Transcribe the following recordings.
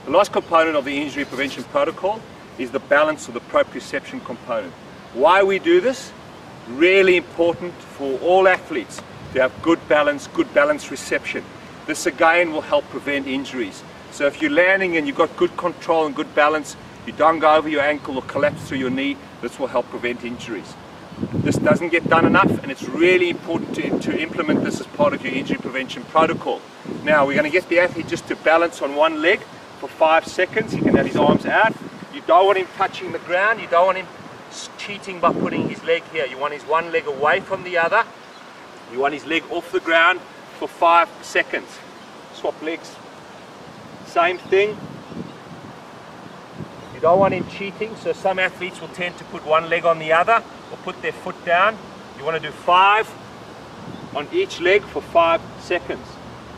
The last component of the injury prevention protocol is the balance or the proprioception component. Why we do this? Really important for all athletes to have good balance reception. This again will help prevent injuries. So if you're landing and you've got good control and good balance, you don't go over your ankle or collapse through your knee, this will help prevent injuries. This doesn't get done enough, and it's really important to implement this as part of your injury prevention protocol. Now we're going to get the athlete just to balance on one leg for 5 seconds. He can have his arms out. You don't want him touching the ground. You don't want him cheating by putting his leg here. You want his one leg away from the other. You want his leg off the ground for 5 seconds. Swap legs. Same thing. You don't want him cheating, so some athletes will tend to put one leg on the other or put their foot down. You want to do 5 on each leg for 5 seconds.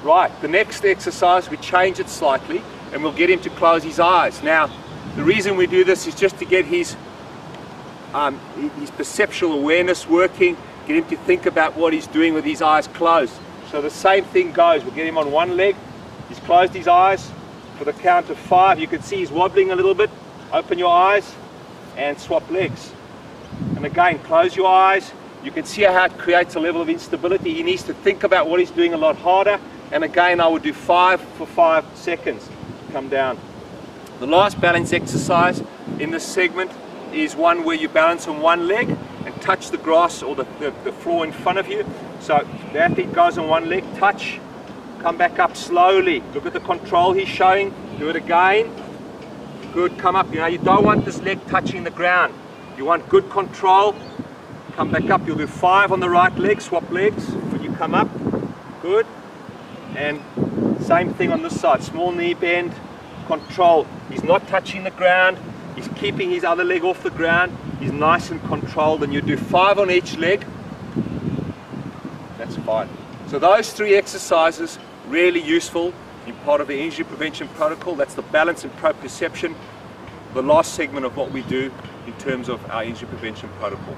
Right, the next exercise we change it slightly and we'll get him to close his eyes. Now, the reason we do this is just to get his perceptual awareness working, get him to think about what he's doing with his eyes closed. So the same thing goes. We'll get him on one leg. He's closed his eyes for the count of 5. You can see he's wobbling a little bit. Open your eyes and swap legs. And again, close your eyes. You can see how it creates a level of instability. He needs to think about what he's doing a lot harder. And again, I would do 5 for 5 seconds. Come down. The last balance exercise in this segment is one where you balance on one leg and touch the grass or the floor in front of you. So the athlete goes on one leg, touch, come back up slowly. Look at the control he's showing. Do it again. Good, come up. You don't want this leg touching the ground. You want good control. Come back up. You'll do 5 on the right leg, swap legs when you come up. Good. And same thing on this side. Small knee bend, control. He's not touching the ground. He's keeping his other leg off the ground. He's nice and controlled, and you do 5 on each leg. That's fine. So those 3 exercises, really useful in part of the injury prevention protocol. That's the balance and proprioception, the last segment of what we do in terms of our injury prevention protocol.